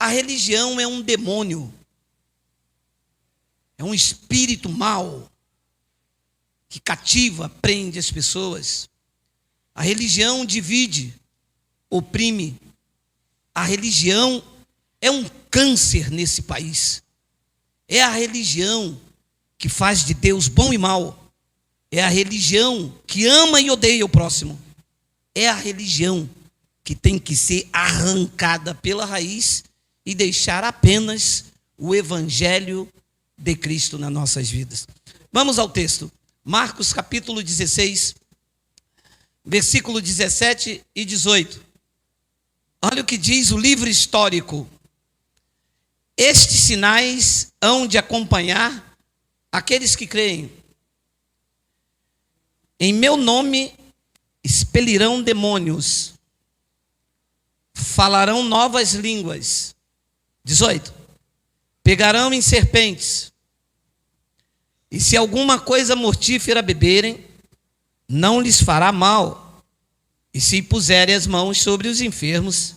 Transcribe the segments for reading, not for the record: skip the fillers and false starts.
A religião é um demônio, é um espírito mau que cativa, prende as pessoas. A religião divide, oprime. A religião é um câncer nesse país. É a religião que faz de Deus bom e mal. É a religião que ama e odeia o próximo. É a religião que tem que ser arrancada pela raiz e deixar apenas o evangelho de Cristo nas nossas vidas. Vamos ao texto. Marcos capítulo 16, versículo 17 e 18. Olha o que diz o livro histórico. Estes sinais hão de acompanhar aqueles que creem. Em meu nome expelirão demônios, falarão novas línguas. 18. Pegarão em serpentes, e se alguma coisa mortífera beberem, não lhes fará mal. E se puserem as mãos sobre os enfermos,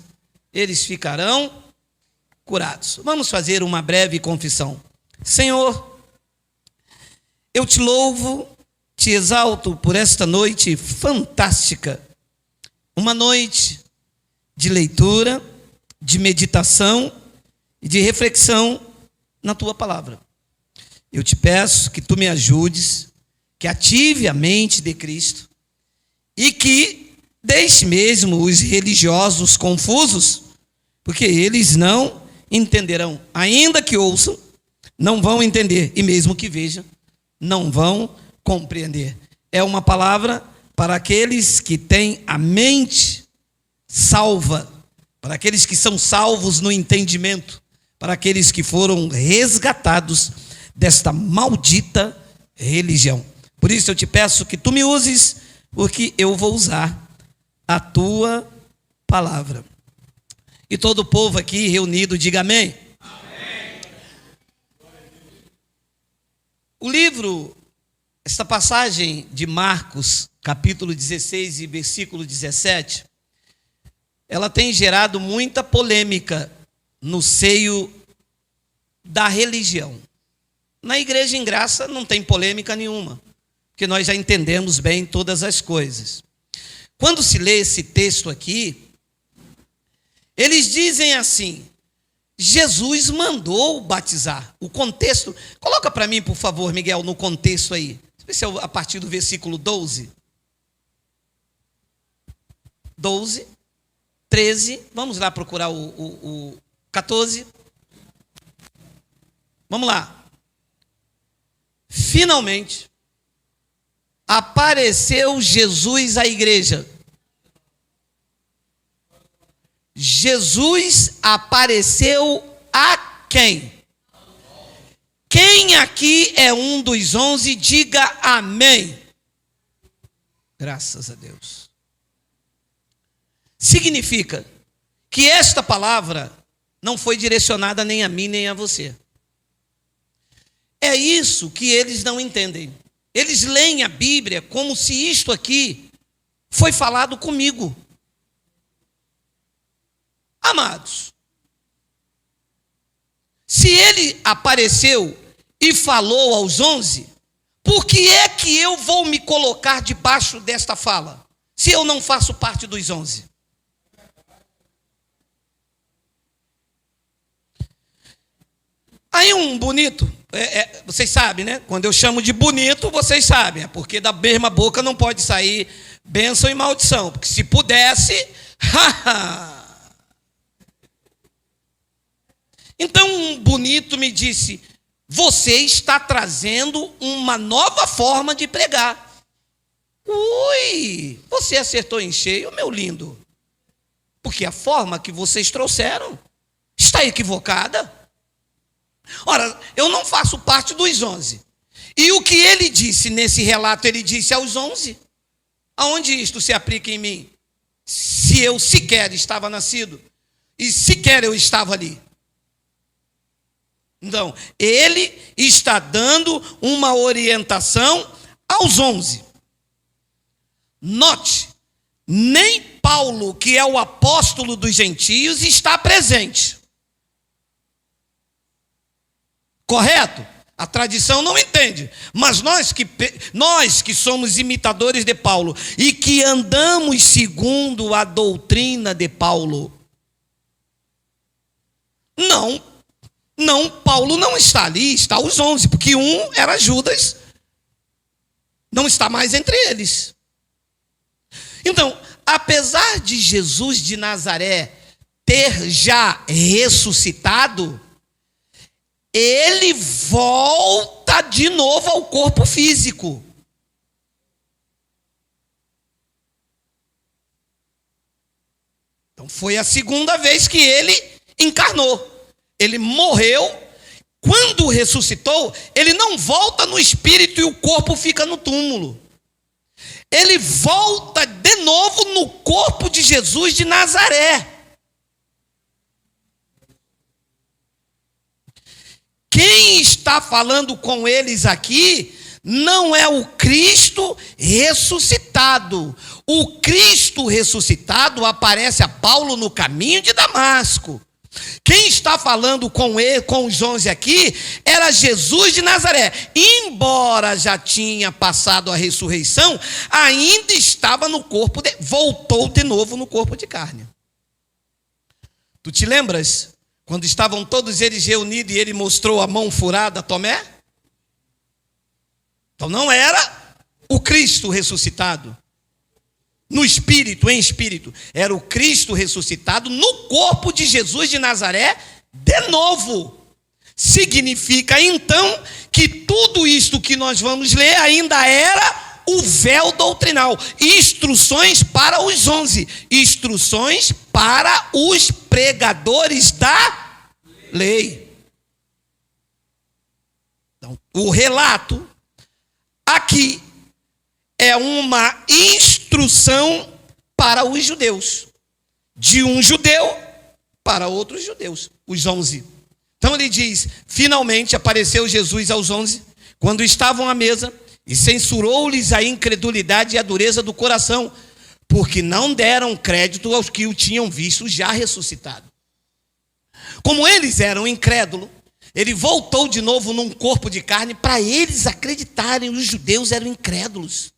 eles ficarão curados. Vamos fazer uma breve confissão. Senhor, eu te louvo, te exalto por esta noite fantástica. Uma noite de leitura, de meditação e de reflexão na tua palavra. Eu te peço que tu me ajudes, que ative a mente de Cristo e que deixe mesmo os religiosos confusos, porque eles não entenderão. Ainda que ouçam, não vão entender, e mesmo que vejam, não vão compreender. É uma palavra para aqueles que têm a mente salva, para aqueles que são salvos no entendimento, para aqueles que foram resgatados desta maldita religião. Por isso eu te peço que tu me uses, porque eu vou usar a tua palavra. E todo o povo aqui reunido diga amém. Amém. O livro, esta passagem de Marcos, capítulo 16 e versículo 17, ela tem gerado muita polêmica no seio da religião. Na Igreja em Graça não tem polêmica nenhuma, porque nós já entendemos bem todas as coisas. Quando se lê esse texto aqui, eles dizem assim: Jesus mandou batizar. O contexto, coloca para mim, por favor, Miguel, no contexto aí. Esse é a partir do versículo 12. 12, 13, vamos lá procurar o 14. Vamos lá. Finalmente, apareceu Jesus à igreja. Jesus apareceu a quem? Quem aqui é um dos 11, diga amém. Graças a Deus. Significa que esta palavra não foi direcionada nem a mim nem a você. É isso que eles não entendem. Eles leem a Bíblia como se isto aqui foi falado comigo. Amados, se ele apareceu e falou aos 11, por que é que eu vou me colocar debaixo desta fala, se eu não faço parte dos 11? Aí um bonito, vocês sabem, né? Quando eu chamo de bonito, vocês sabem, é porque da mesma boca não pode sair bênção e maldição, porque se pudesse, Então um bonito me disse: você está trazendo uma nova forma de pregar. Ui, você acertou em cheio, meu lindo. Porque a forma que vocês trouxeram está equivocada. Ora, eu não faço parte dos 11. E o que ele disse nesse relato, ele disse aos 11. Aonde isto se aplica em mim? Se eu sequer estava nascido, e sequer eu estava ali. Então, ele está dando uma orientação aos 11. Note, nem Paulo, que é o apóstolo dos gentios, está presente. Correto? A tradição não entende. Mas nós que somos imitadores de Paulo e que andamos segundo a doutrina de Paulo, não, Paulo não está ali, está os 11, porque um era Judas, não está mais entre eles. Então, apesar de Jesus de Nazaré ter já ressuscitado, ele volta de novo ao corpo físico. Então foi a segunda vez que ele encarnou. Ele morreu. Quando ressuscitou, ele não volta no espírito e o corpo fica no túmulo. Ele volta de novo no corpo de Jesus de Nazaré. Quem está falando com eles aqui não é o Cristo ressuscitado. O Cristo ressuscitado aparece a Paulo no caminho de Damasco. Quem está falando com ele, com os 11 aqui, era Jesus de Nazaré. Embora já tinha passado a ressurreição, ainda estava no corpo, voltou de novo no corpo de carne. Tu te lembras? Quando estavam todos eles reunidos e ele mostrou a mão furada a Tomé? Então não era o Cristo ressuscitado. No espírito, em espírito. Era o Cristo ressuscitado no corpo de Jesus de Nazaré de novo. Significa então que tudo isto que nós vamos ler ainda era o véu doutrinal. Instruções para os 11. Instruções para os pregadores da lei. Então, o relato aqui é uma instrução para os judeus. De um judeu para outros judeus. Os 11. Então ele diz, finalmente apareceu Jesus aos 11, quando estavam à mesa, e censurou-lhes a incredulidade e a dureza do coração, porque não deram crédito aos que o tinham visto já ressuscitado. Como eles eram incrédulos, ele voltou de novo num corpo de carne para eles acreditarem. Os judeus eram incrédulos.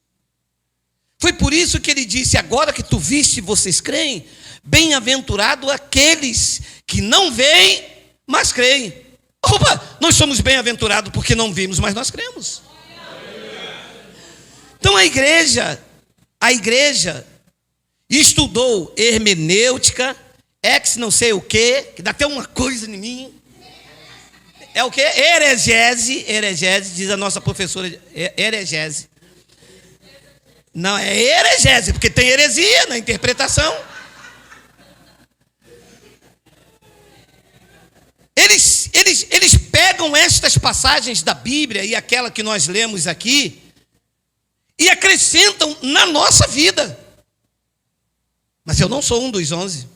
Foi por isso que ele disse, agora que tu viste, vocês creem? Bem-aventurado aqueles que não veem, mas creem. Opa, nós somos bem-aventurados porque não vimos, mas nós cremos. Então a igreja estudou hermenêutica, não sei o quê, que dá até uma coisa em mim. É o quê? Heregese, diz a nossa professora, heregese. Não, é heregese, porque tem heresia na interpretação. Eles pegam estas passagens da Bíblia e aquela que nós lemos aqui e acrescentam na nossa vida. Mas eu não sou um dos 11.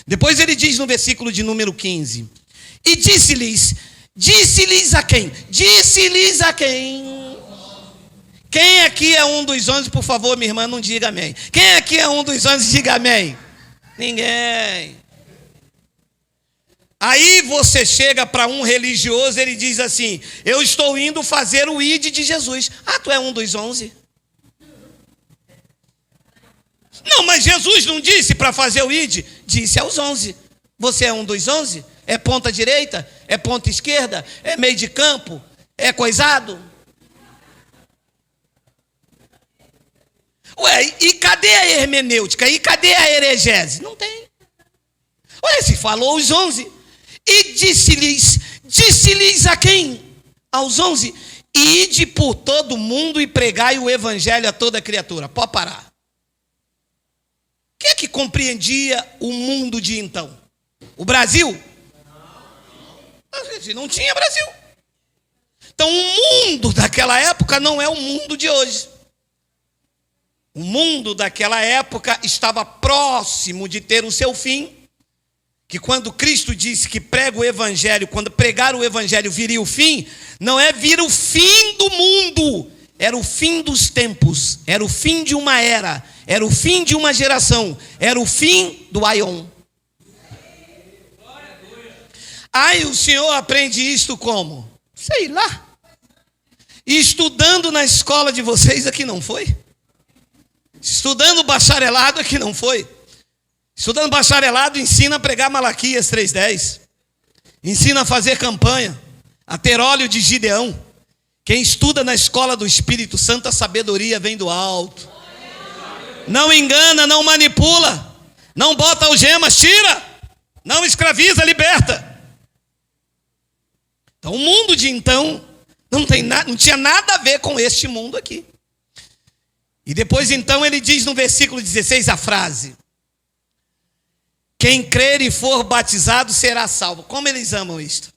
Depois ele diz no versículo de número 15: e disse-lhes a quem? Disse-lhes a quem? Quem aqui é um dos 11, por favor, minha irmã, não diga amém. Quem aqui é um dos 11, diga amém. Ninguém. Aí você chega para um religioso, ele diz assim, eu estou indo fazer o ID de Jesus. Ah, tu é um dos 11? Não, mas Jesus não disse para fazer o ID? Disse aos 11. Você é um dos 11? É ponta direita? É ponta esquerda? É meio de campo? É coisado? Ué, e cadê a hermenêutica? E cadê a heregese? Não tem. Ué, se falou os 11. E disse-lhes a quem? Aos 11. Ide por todo mundo e pregai o evangelho a toda criatura. Pode parar. Quem é que compreendia o mundo de então? O Brasil? Não tinha Brasil. Então o mundo daquela época não é o mundo de hoje. O mundo daquela época estava próximo de ter o seu fim, que quando Cristo disse que prega o evangelho, quando pregar o evangelho viria o fim, não é vir o fim do mundo, era o fim dos tempos, era o fim de uma era, era o fim de uma geração, era o fim do aion. Aí o Senhor aprende isto como? Sei lá. E estudando na escola de vocês aqui não foi? Estudando bacharelado aqui não foi? Estudando bacharelado ensina a pregar Malaquias 3:10. Ensina a fazer campanha, a ter óleo de Gideão. Quem estuda na escola do Espírito Santo, a sabedoria vem do alto. Não engana, não manipula, não bota algemas, tira, não escraviza, liberta. Então o mundo de então não tinha nada a ver com este mundo aqui. E depois então ele diz no versículo 16 a frase: quem crer e for batizado será salvo. Como eles amam isto?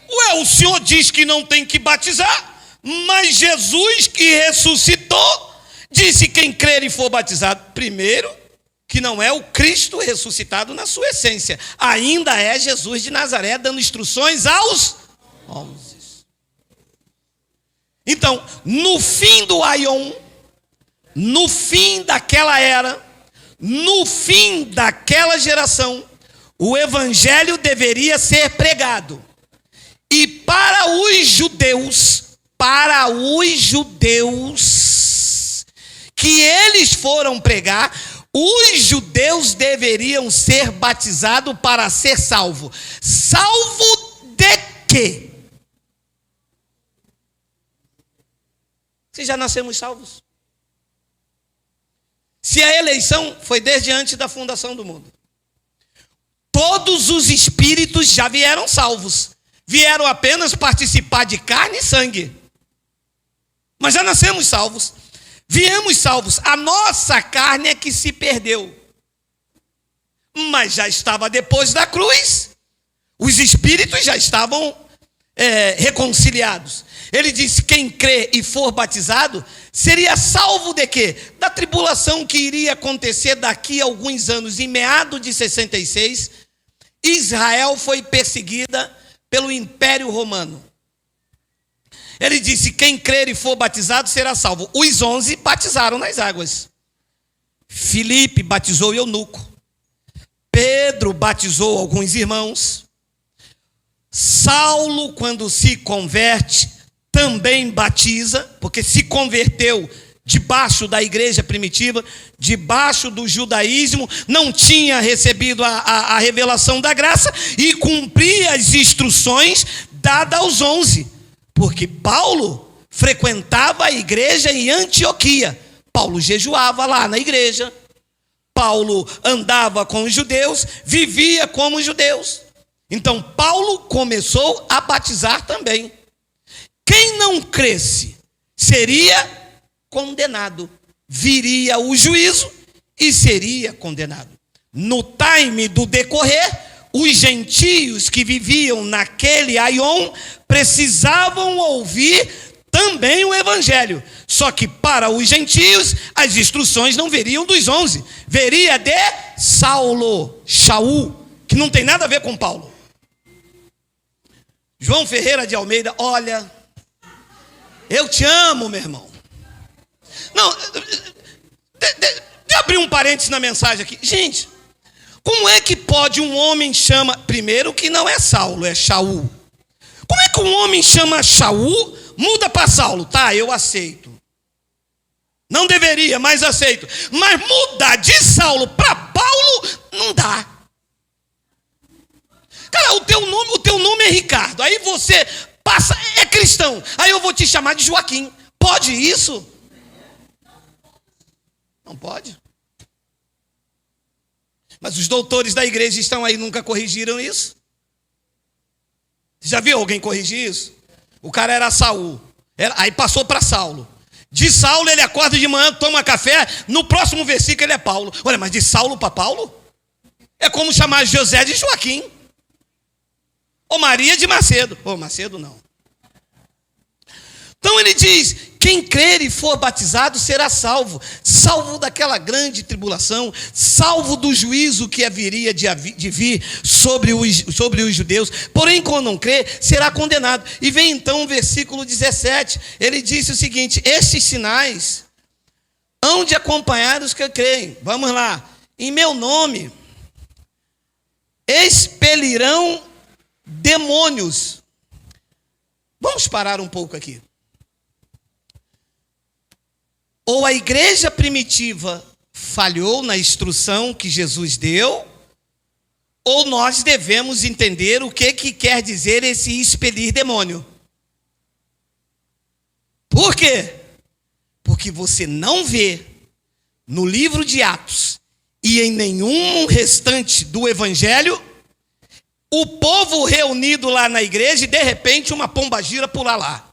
Ué, o Senhor diz que não tem que batizar, mas Jesus que ressuscitou, disse quem crer e for batizado. Primeiro, que não é o Cristo ressuscitado na sua essência. Ainda é Jesus de Nazaré dando instruções aos homens. Então, no fim do Aion, no fim daquela era, no fim daquela geração, o evangelho deveria ser pregado. E para os judeus que eles foram pregar, os judeus deveriam ser batizados para ser salvo. Salvo de quê? Se já nascemos salvos. Se a eleição foi desde antes da fundação do mundo. Todos os espíritos já vieram salvos. Vieram apenas participar de carne e sangue. Mas já nascemos salvos. Viemos salvos. A nossa carne é que se perdeu. Mas já estava depois da cruz. Os espíritos já estavam reconciliados. Ele disse: quem crê e for batizado seria salvo de quê? Da tribulação que iria acontecer daqui a alguns anos. Em meados de 66, Israel foi perseguida pelo Império Romano. Ele disse: quem crer e for batizado será salvo. Os 11 batizaram nas águas. Filipe batizou eunuco. Pedro batizou alguns irmãos. Saulo, quando se converte, também batiza, porque se converteu debaixo da igreja primitiva, debaixo do judaísmo, não tinha recebido a revelação da graça e cumpria as instruções dadas aos 11, porque Paulo frequentava a igreja em Antioquia. Paulo jejuava lá na igreja, Paulo andava com os judeus, vivia como os judeus. Então Paulo começou a batizar também. Quem não cresce seria condenado. Viria o juízo e seria condenado. No time do decorrer, os gentios que viviam naquele aion precisavam ouvir também o evangelho. Só que para os gentios, as instruções não veriam dos 11. Veria de Saulo, Shaul, que não tem nada a ver com Paulo. João Ferreira de Almeida, olha, eu te amo, meu irmão. Não, deixa eu abrir um parênteses na mensagem aqui. Gente, como é que pode um homem chama... Primeiro que não é Saulo, é Shaul. Como é que um homem chama Shaul, muda para Saulo? Tá, eu aceito. Não deveria, mas aceito. Mas mudar de Saulo para Paulo, não dá. Cara, o teu nome é Ricardo. Aí você passa, é cristão. Aí eu vou te chamar de Joaquim. Pode isso? Não pode. Mas os doutores da igreja estão aí, nunca corrigiram isso. Já viu alguém corrigir isso? O cara era Saul. Aí passou para Saulo. De Saulo ele acorda de manhã, toma café. No próximo versículo ele é Paulo. Olha, mas de Saulo para Paulo? É como chamar José de Joaquim. Ou Maria de Macedo. Ou Macedo não. Então ele diz: quem crer e for batizado será salvo. Salvo daquela grande tribulação, salvo do juízo que haveria de vir sobre os judeus. Porém, quando não crer, será condenado. E vem então o versículo 17. Ele disse o seguinte: estes sinais hão de acompanhar os que creem. Vamos lá. Em meu nome expelirão demônios. Vamos parar um pouco aqui. Ou a igreja primitiva falhou na instrução que Jesus deu, ou nós devemos entender o que quer dizer esse expelir demônio. Por quê? Porque você não vê no livro de Atos e em nenhum restante do Evangelho o povo reunido lá na igreja e de repente uma pombagira pular lá.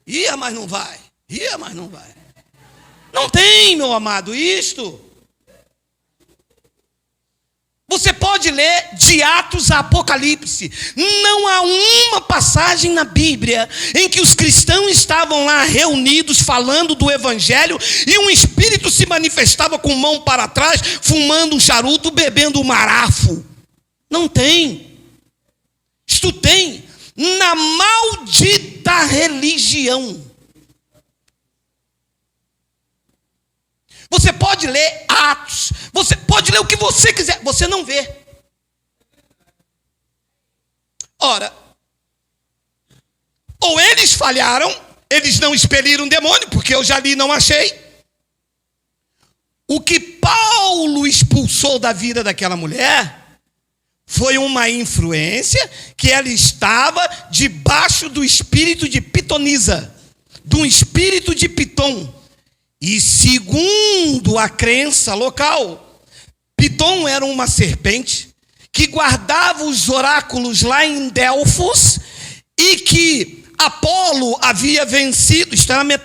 Ia, mas não vai. Ia, mas não vai. Não tem, meu amado, isto. Você pode ler de Atos a Apocalipse. Não há uma passagem na Bíblia em que os cristãos estavam lá reunidos falando do Evangelho e um espírito se manifestava com mão para trás, fumando um charuto, bebendo um marafo. Não tem. Isto tem na maldita religião. Você pode ler Atos, você pode ler o que você quiser, você não vê. Ora, ou eles falharam, eles não expeliram demônio, porque eu já li e não achei. O que Paulo expulsou da vida daquela mulher foi uma influência que ela estava debaixo do espírito de pitonisa, de um espírito de Pitom. E segundo a crença local, Pitom era uma serpente que guardava os oráculos lá em Delfos e que Apolo havia vencido, está na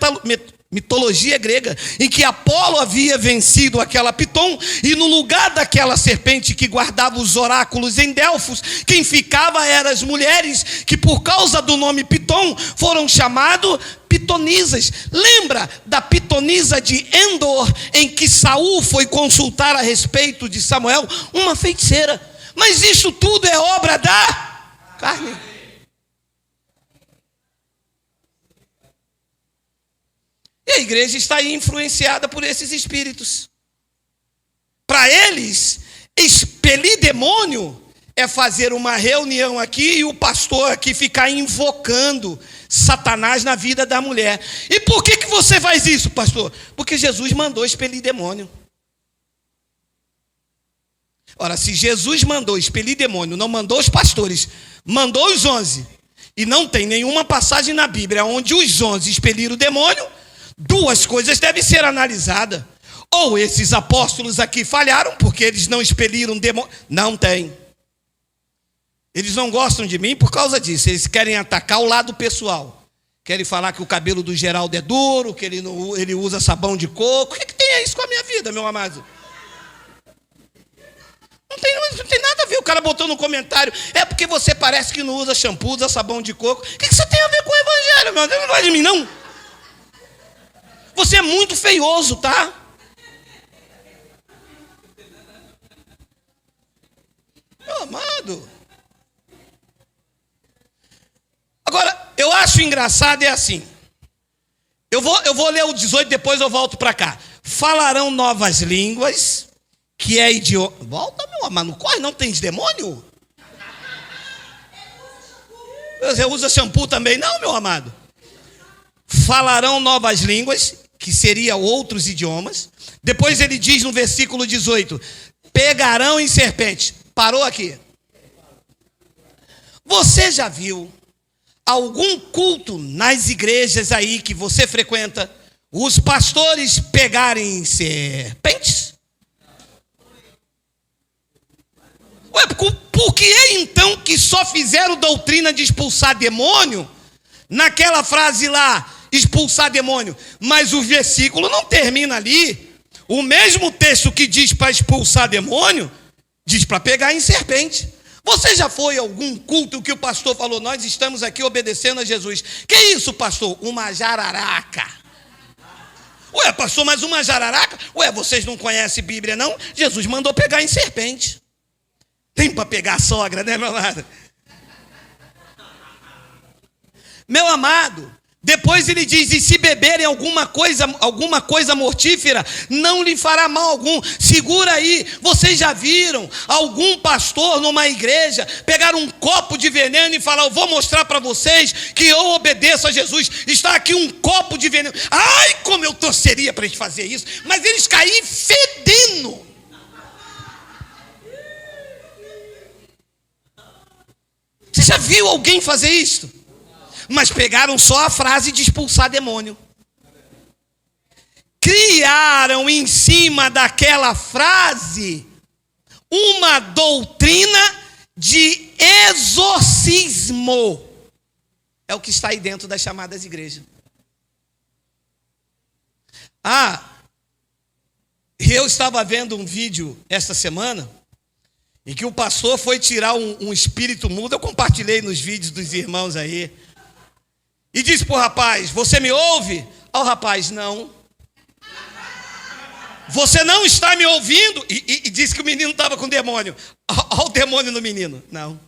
mitologia grega, em que Apolo havia vencido aquela Pitom, e no lugar daquela serpente que guardava os oráculos em Delfos, quem ficava eram as mulheres que por causa do nome Pitom foram chamadas pitonisas. Lembra da pitonisa de Endor, em que Saul foi consultar a respeito de Samuel? Uma feiticeira. Mas isso tudo é obra da carne. E a igreja está aí influenciada por esses espíritos. Para eles, expelir demônio é fazer uma reunião aqui e o pastor aqui ficar invocando Satanás na vida da mulher. E por que você faz isso, pastor? Porque Jesus mandou expelir demônio. Ora, se Jesus mandou expelir demônio, não mandou os pastores, mandou os 11, e não tem nenhuma passagem na Bíblia onde os 11 expeliram o demônio, duas coisas devem ser analisadas. Ou esses apóstolos aqui falharam, porque eles não expeliram demônio. Não tem. Eles não gostam de mim por causa disso. Eles querem atacar o lado pessoal. Querem falar que o cabelo do Geraldo é duro, que ele usa sabão de coco. O que tem isso com a minha vida, meu amado? Não tem nada a ver. O cara botou no comentário: é porque você parece que não usa shampoo, usa sabão de coco. O que isso tem a ver com o evangelho, meu Deus? Não gosta de mim, não. Você é muito feioso, tá? Meu amado. Agora, eu acho engraçado, é assim. Eu vou ler o 18, depois eu volto para cá. Falarão novas línguas, que é idioma. Volta, meu amado, não corre, não tens demônio? Você usa shampoo também? Não, meu amado. Falarão novas línguas, que seria outros idiomas. Depois ele diz no versículo 18: pegarão em serpente. Parou aqui. Você já viu algum culto nas igrejas aí que você frequenta, os pastores pegarem serpentes? Ué, por que é então que só fizeram doutrina de expulsar demônio? Naquela frase lá, expulsar demônio, mas o versículo não termina ali. O mesmo texto que diz para expulsar demônio, diz para pegar em serpente. Você já foi a algum culto que o pastor falou: nós estamos aqui obedecendo a Jesus? Que isso, pastor? Uma jararaca. Ué, pastor, mas uma jararaca? Ué, vocês não conhecem Bíblia, não? Jesus mandou pegar em serpente. Tem para pegar a sogra, né, meu amado? Meu amado, Depois ele diz: e se beberem alguma coisa mortífera, não lhe fará mal algum. Segura aí, vocês já viram algum pastor numa igreja pegar um copo de veneno e falar: eu vou mostrar para vocês que eu obedeço a Jesus, está aqui um copo de veneno. Ai, como eu torceria para eles fazerem isso, mas eles caíram fedendo. Você já viu alguém fazer isso? Mas pegaram só a frase de expulsar demônio. Criaram em cima daquela frase uma doutrina de exorcismo. É o que está aí dentro das chamadas igrejas. Eu estava vendo um vídeo esta semana em que o pastor foi tirar um espírito mudo. Eu compartilhei nos vídeos dos irmãos aí. E disse para o rapaz: você me ouve? O rapaz: não. Você não está me ouvindo? E disse que o menino estava com demônio. Olha o demônio no menino. Não.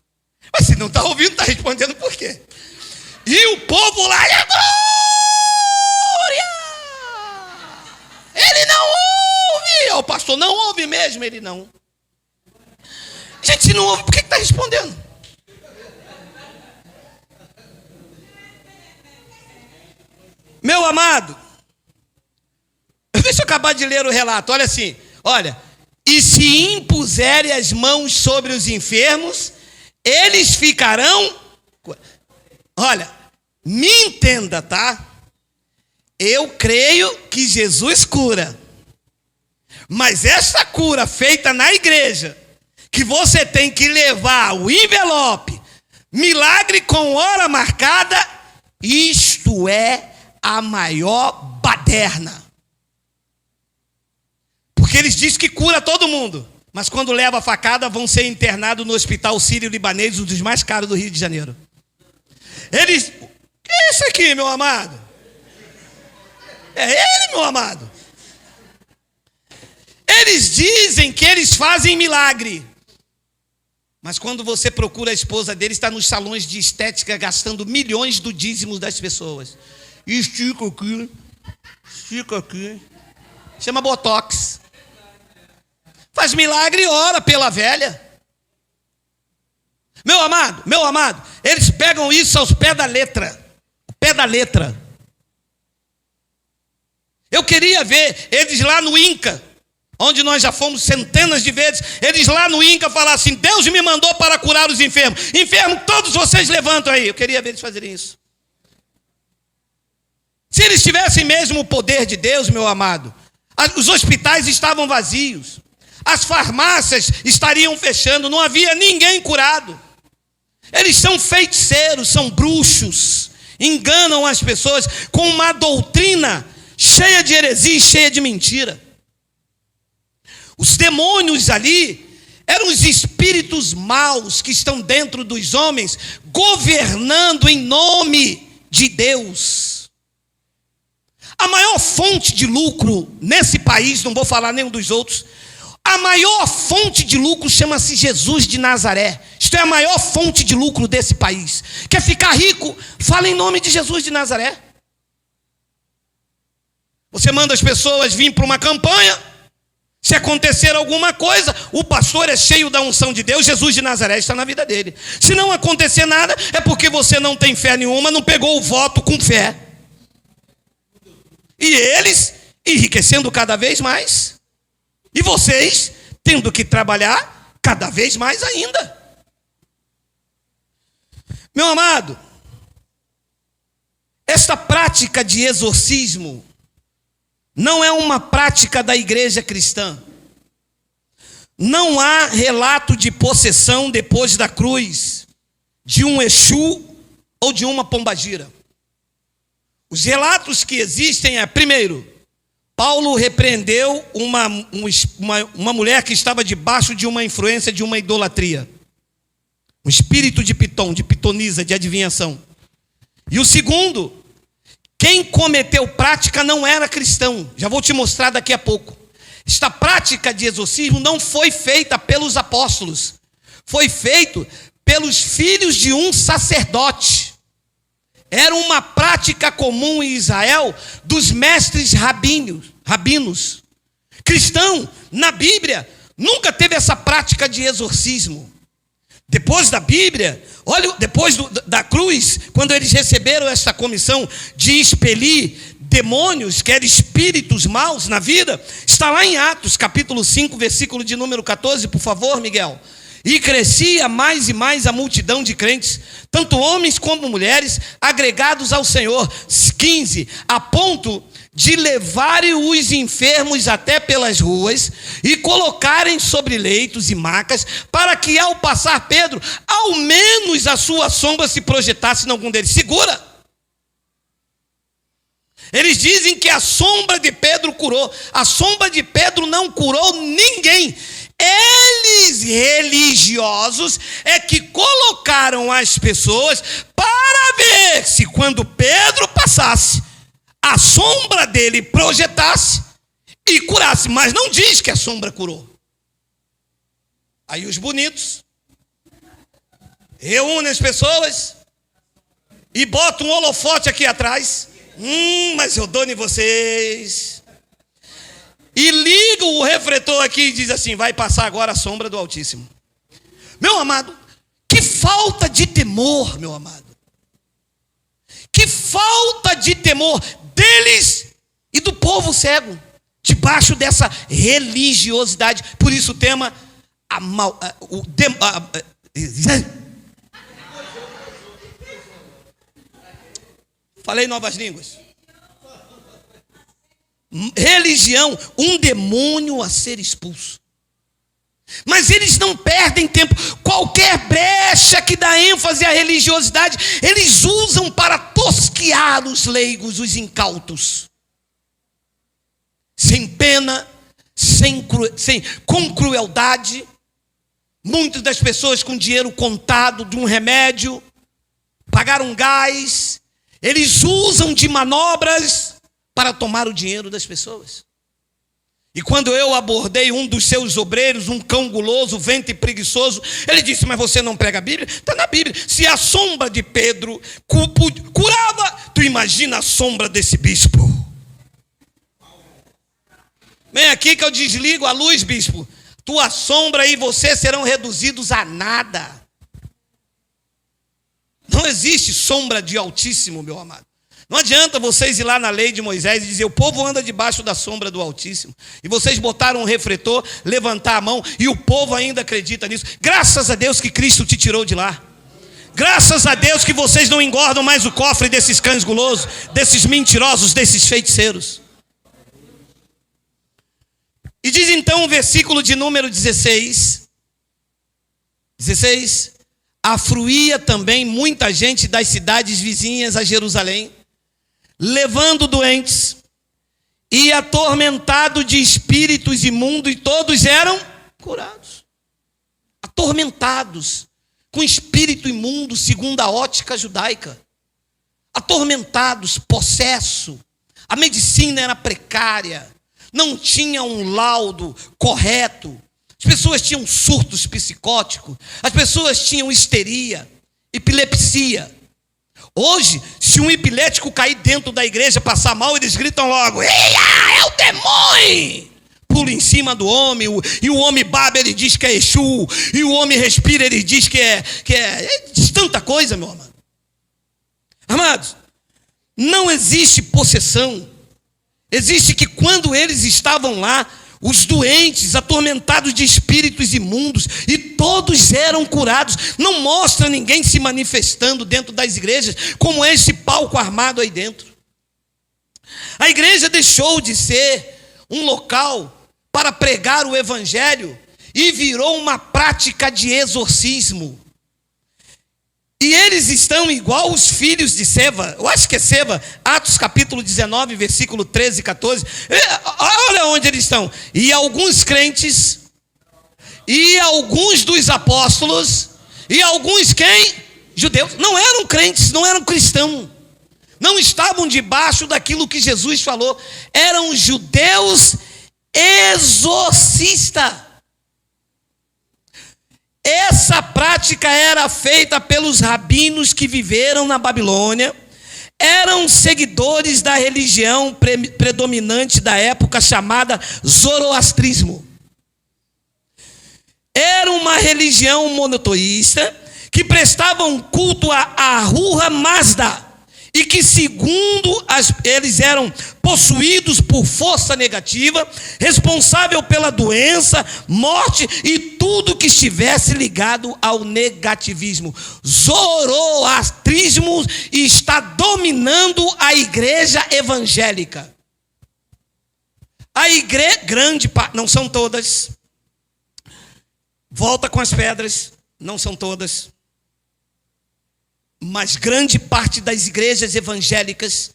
Mas se não está ouvindo, está respondendo por quê? E o povo lá: é glória! Ele não ouve! O pastor: não ouve mesmo? Ele: não. Gente, se não ouve, por que está respondendo? Meu amado, deixa eu acabar de ler o relato. Olha assim, olha: e se impuserem as mãos sobre os enfermos, eles ficarão. Olha, me entenda, tá? Eu creio que Jesus cura, mas essa cura feita na igreja, que você tem que levar o envelope, milagre com hora marcada, isto é a maior baderna. Porque eles dizem que cura todo mundo, mas quando leva a facada vão ser internados no hospital sírio-libanês, um dos mais caros do Rio de Janeiro. Eles: que é isso aqui, meu amado? É ele, meu amado. Eles dizem que eles fazem milagre, mas quando você procura a esposa dele, está nos salões de estética gastando milhões do dízimo das pessoas. Estica aqui. Chama botox. Faz milagre e ora pela velha. Meu amado, eles pegam isso aos pés da letra. Eu queria ver eles lá no INCA, onde nós já fomos centenas de vezes, eles lá no INCA falar assim: Deus me mandou para curar os enfermos. Enfermos, todos vocês levantam aí. Eu queria ver eles fazerem isso. Se eles tivessem mesmo o poder de Deus, meu amado, os hospitais estavam vazios, as farmácias estariam fechando, não havia ninguém curado. Eles são feiticeiros, são bruxos, enganam as pessoas com uma doutrina cheia de heresia e cheia de mentira. Os demônios ali eram os espíritos maus que estão dentro dos homens, governando em nome de Deus. A maior fonte de lucro nesse país, não vou falar nenhum dos outros, a maior fonte de lucro chama-se Jesus de Nazaré. Isto é a maior fonte de lucro desse país. Quer ficar rico? Fala em nome de Jesus de Nazaré. Você manda as pessoas vir para uma campanha. Se acontecer alguma coisa, o pastor é cheio da unção de Deus, Jesus de Nazaré está na vida dele. Se não acontecer nada, é porque você não tem fé nenhuma, não pegou o voto com fé. E eles enriquecendo cada vez mais. E vocês tendo que trabalhar cada vez mais ainda. Meu amado, esta prática de exorcismo não é uma prática da igreja cristã. Não há relato de possessão depois da cruz de um Exu ou de uma pombagira. Os relatos que existem é: primeiro, Paulo repreendeu uma mulher que estava debaixo de uma influência de uma idolatria. Um espírito de piton, de pitonisa, de adivinhação. E o segundo, quem cometeu prática não era cristão. Já vou te mostrar daqui a pouco. Esta prática de exorcismo não foi feita pelos apóstolos. Foi feito pelos filhos de um sacerdote. era uma prática comum em Israel dos mestres rabinos. Cristão, na Bíblia, nunca teve essa prática de exorcismo. Depois da Bíblia, olha, depois da cruz, quando eles receberam essa comissão de expelir demônios, que eram espíritos maus na vida, está lá em Atos, capítulo 5, versículo de número 14, por favor, Miguel. E crescia mais e mais a multidão de crentes, tanto homens como mulheres, agregados ao Senhor. 15, a ponto de levarem os enfermos até pelas ruas e colocarem sobre leitos e macas, para que ao passar Pedro, ao menos a sua sombra se projetasse em algum deles. Segura! Eles dizem que a sombra de Pedro curou. A sombra de Pedro não curou ninguém. Eles, religiosos, é que colocaram as pessoas para ver se quando Pedro passasse, a sombra dele projetasse e curasse. Mas não diz que a sombra curou. Aí os bonitos reúnem as pessoas e botam um holofote aqui atrás. Mas eu dou em vocês. E liga o refletor aqui e diz assim: vai passar agora a sombra do Altíssimo. Meu amado, que falta de temor, meu amado. Que falta de temor deles e do povo cego, debaixo dessa religiosidade. Por isso o tema, falei novas línguas. Religião, um demônio a ser expulso. Mas eles não perdem tempo. Qualquer brecha que dá ênfase à religiosidade, eles usam para tosquear os leigos, os incautos. Sem pena, com crueldade. Muitas das pessoas com dinheiro contado de um remédio, pagaram gás. Eles usam de manobras para tomar o dinheiro das pessoas. E quando eu abordei um dos seus obreiros, um cão guloso, ventre preguiçoso, ele disse: mas você não prega a Bíblia? Está na Bíblia. Se a sombra de Pedro curava, tu imagina a sombra desse bispo. Vem aqui que eu desligo a luz, bispo. Tua sombra e você serão reduzidos a nada. Não existe sombra de Altíssimo, meu amado. Não adianta vocês ir lá na lei de Moisés e dizer: o povo anda debaixo da sombra do Altíssimo. E vocês botaram um refletor, levantar a mão, e o povo ainda acredita nisso. Graças a Deus que Cristo te tirou de lá. Graças a Deus que vocês não engordam mais o cofre desses cães gulosos, desses mentirosos, desses feiticeiros. E diz então o versículo de número 16. Afluía também muita gente das cidades vizinhas a Jerusalém, levando doentes e atormentado de espíritos imundos, e todos eram curados. Atormentados com espírito imundo, segundo a ótica judaica. Atormentados, possesso. A medicina era precária, não tinha um laudo correto. As pessoas tinham surtos psicóticos, as pessoas tinham histeria, epilepsia. Hoje, se um epilético cair dentro da igreja, passar mal, eles gritam logo: eia, é o demônio! Pula em cima do homem, e o homem baba, ele diz que é Exu, e o homem respira, ele diz que diz tanta coisa, meu amado. Amados, não existe possessão. Existe que quando eles estavam lá, os doentes, atormentados de espíritos imundos, e todos eram curados. Não mostra ninguém se manifestando dentro das igrejas, como esse palco armado aí dentro. A igreja deixou de ser um local para pregar o evangelho e virou uma prática de exorcismo. E eles estão igual os filhos de Seva. Eu acho que é Seva. Atos capítulo 19, versículo 13 e 14. Olha onde eles estão. E alguns crentes, e alguns dos apóstolos, e alguns quem? Judeus. Não eram crentes, não eram cristãos. Não estavam debaixo daquilo que Jesus falou. Eram judeus exorcistas. Essa prática era feita pelos rabinos que viveram na Babilônia, eram seguidores da religião predominante da época chamada zoroastrismo. Era uma religião monoteísta que prestava um culto a Ahura Mazda e que, segundo eles eram possuídos por força negativa, responsável pela doença, morte e tudo que estivesse ligado ao negativismo. Zoroastrismo está dominando a igreja evangélica. A igreja, grande parte, não são todas, volta com as pedras, não são todas, mas grande parte das igrejas evangélicas,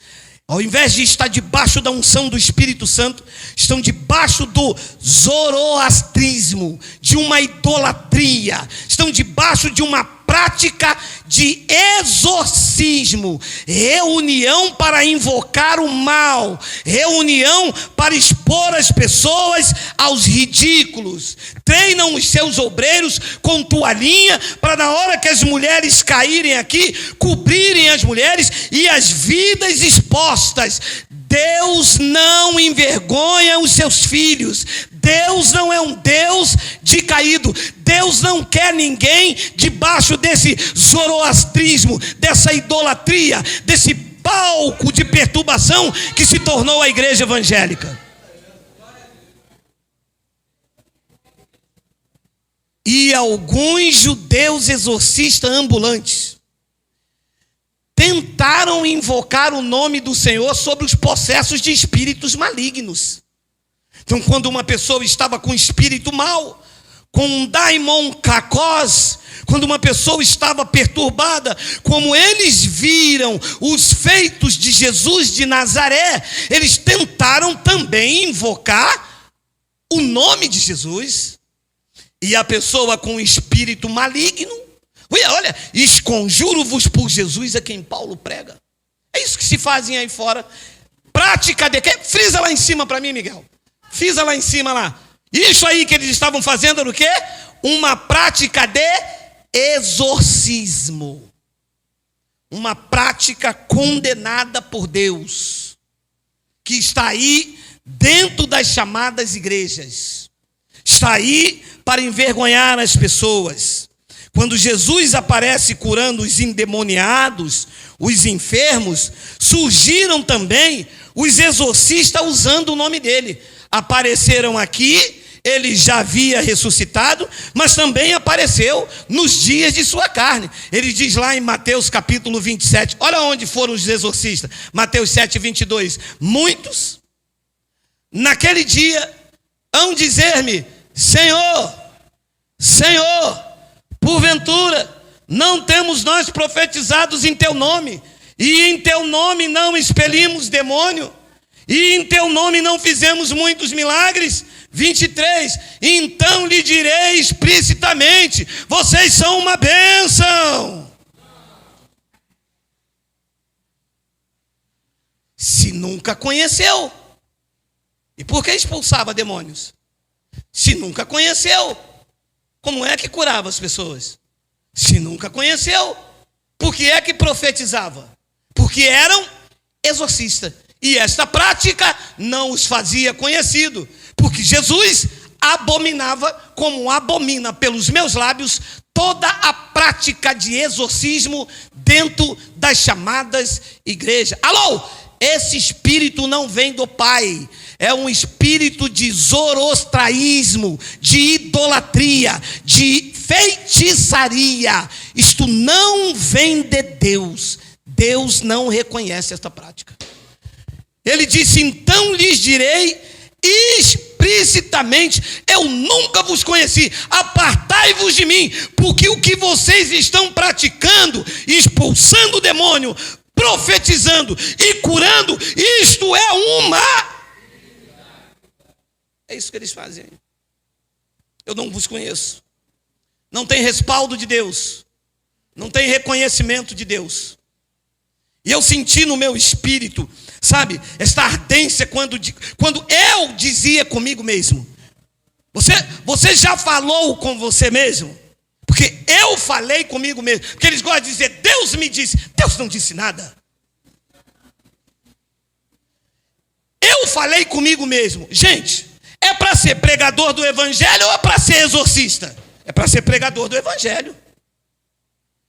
ao invés de estar debaixo da unção do Espírito Santo, estão debaixo do zoroastrismo, de uma idolatria, estão debaixo de uma prática de exorcismo, reunião para invocar o mal, reunião para expor as pessoas aos ridículos, treinam os seus obreiros com toalhinha, para na hora que as mulheres caírem aqui, cobrirem as mulheres e as vidas expostas. Deus não envergonha os seus filhos. Deus não é um Deus de caído. Deus não quer ninguém debaixo desse zoroastrismo, dessa idolatria, desse palco de perturbação que se tornou a igreja evangélica. E alguns judeus exorcistas ambulantes tentaram invocar o nome do Senhor sobre os possessos de espíritos malignos. Então, quando uma pessoa estava com espírito mau, com um daimon kakos, quando uma pessoa estava perturbada, como eles viram os feitos de Jesus de Nazaré, eles tentaram também invocar o nome de Jesus. E a pessoa com espírito maligno, olha, esconjuro-vos por Jesus a quem Paulo prega. É isso que se fazem aí fora. Prática de quê? Frisa lá em cima para mim, Miguel. Frisa lá em cima lá. Isso aí que eles estavam fazendo era o quê? Uma prática de exorcismo. Uma prática condenada por Deus, que está aí dentro das chamadas igrejas. Está aí para envergonhar as pessoas. Quando Jesus aparece curando os endemoniados, os enfermos, surgiram também os exorcistas usando o nome dele. Apareceram aqui, ele já havia ressuscitado, mas também apareceu nos dias de sua carne. Ele diz lá em Mateus capítulo 27, olha onde foram os exorcistas. Mateus 7, 22. Muitos, naquele dia, hão dizer-me: Senhor, Senhor, porventura, não temos nós profetizados em teu nome, e em teu nome não expelimos demônio, e em teu nome não fizemos muitos milagres? 23, então lhe direi explicitamente: vocês são uma bênção. Se nunca conheceu, e por que expulsava demônios? Se nunca conheceu, como é que curava as pessoas? Se nunca conheceu, por que é que profetizava? Porque eram exorcistas. E esta prática não os fazia conhecido, porque Jesus abominava, como abomina pelos meus lábios, toda a prática de exorcismo dentro das chamadas igrejas. Alô? Esse espírito não vem do Pai. É um espírito de zoroastraísmo, de idolatria, de feitiçaria. Isto não vem de Deus. Deus não reconhece esta prática. Ele disse: então lhes direi explicitamente: eu nunca vos conheci, apartai-vos de mim, porque o que vocês estão praticando, expulsando o demônio, profetizando e curando, isto é é isso que eles fazem. Eu não vos conheço. Não tem respaldo de Deus, não tem reconhecimento de Deus. E eu senti no meu espírito, sabe, esta ardência quando eu dizia comigo mesmo. Você já falou com você mesmo? Porque eu falei comigo mesmo. Porque eles gostam de dizer: Deus me disse. Deus não disse nada. Eu falei comigo mesmo, gente, é para ser pregador do evangelho ou é para ser exorcista? É para ser pregador do evangelho.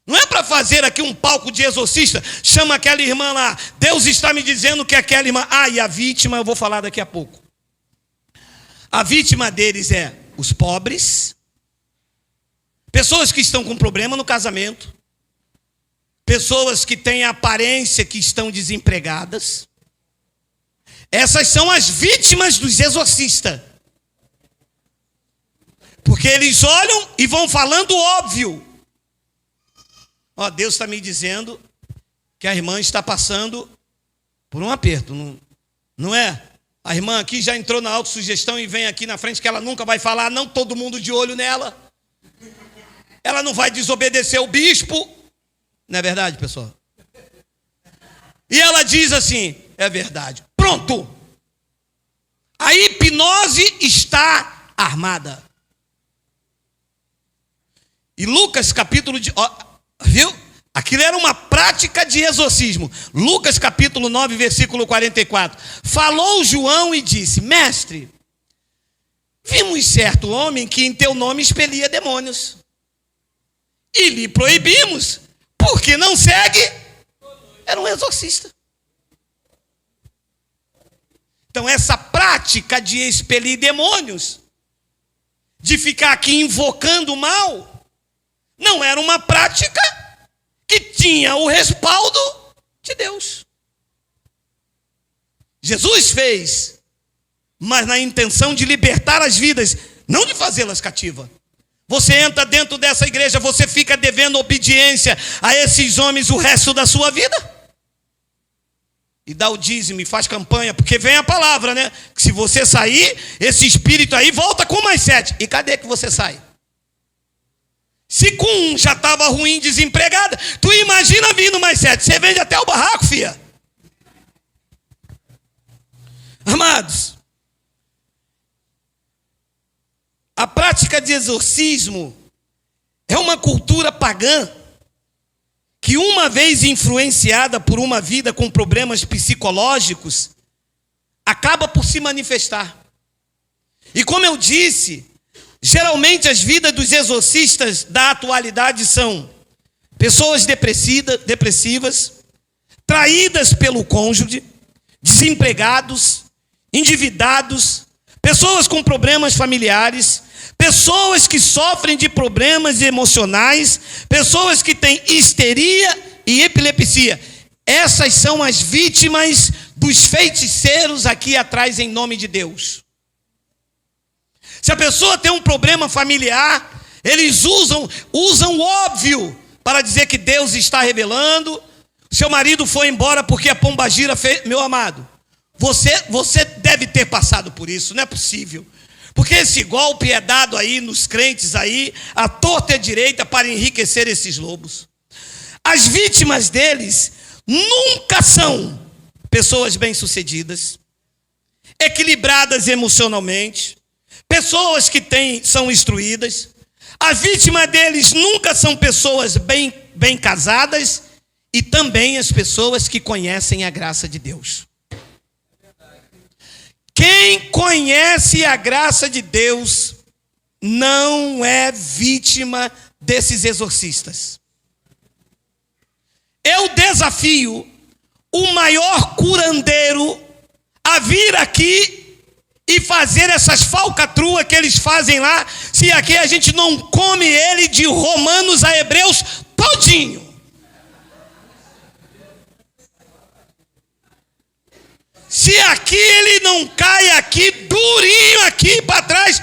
Não é para fazer aqui um palco de exorcista. Chama aquela irmã lá. Deus está me dizendo que aquela irmã... e a vítima, eu vou falar daqui a pouco. A vítima deles é os pobres, pessoas que estão com problema no casamento, pessoas que têm a aparência que estão desempregadas. Essas são as vítimas dos exorcistas. Porque eles olham e vão falando óbvio. Deus está me dizendo que a irmã está passando por um aperto. Não é? A irmã aqui já entrou na autossugestão e vem aqui na frente que ela nunca vai falar, não todo mundo de olho nela. Ela não vai desobedecer o bispo. Não é verdade, pessoal? E ela diz assim, é verdade. Pronto. A hipnose está armada. E Lucas capítulo de... viu? Aquilo era uma prática de exorcismo. Lucas capítulo 9, versículo 44. Falou João e disse, mestre, vimos certo homem que em teu nome expelia demônios. E lhe proibimos, porque não segue. Era um exorcista. Então essa prática de expelir demônios, de ficar aqui invocando o mal, não era uma prática que tinha o respaldo de Deus. Jesus fez, mas na intenção de libertar as vidas, não de fazê-las cativas. Você entra dentro dessa igreja, você fica devendo obediência a esses homens o resto da sua vida? E dá o dízimo e faz campanha, porque vem a palavra, né? Que se você sair, esse espírito aí volta com mais 7. E cadê que você sai? Se com um já estava ruim, desempregada, tu imagina vindo mais 7. Você vende até o barraco, filha. Amados, a prática de exorcismo é uma cultura pagã que, uma vez influenciada por uma vida com problemas psicológicos, acaba por se manifestar. E como eu disse, geralmente as vidas dos exorcistas da atualidade são pessoas depressivas, traídas pelo cônjuge, desempregados, endividados, pessoas com problemas familiares, pessoas que sofrem de problemas emocionais, pessoas que têm histeria e epilepsia. Essas são as vítimas dos feiticeiros aqui atrás em nome de Deus. Se a pessoa tem um problema familiar, eles usam o óbvio para dizer que Deus está revelando. Seu marido foi embora porque a pombagira fez... Meu amado, você deve ter passado por isso, não é possível. Porque esse golpe é dado aí nos crentes aí, à torta e à direita, para enriquecer esses lobos. As vítimas deles nunca são pessoas bem-sucedidas, equilibradas emocionalmente, pessoas que são instruídas. A vítima deles nunca são pessoas bem casadas e também as pessoas que conhecem a graça de Deus. Quem conhece a graça de Deus não é vítima desses exorcistas. Eu desafio o maior curandeiro a vir aqui e fazer essas falcatruas que eles fazem lá, se aqui a gente não come ele de Romanos a Hebreus todinho. Se aqui ele não cai aqui, durinho aqui para trás,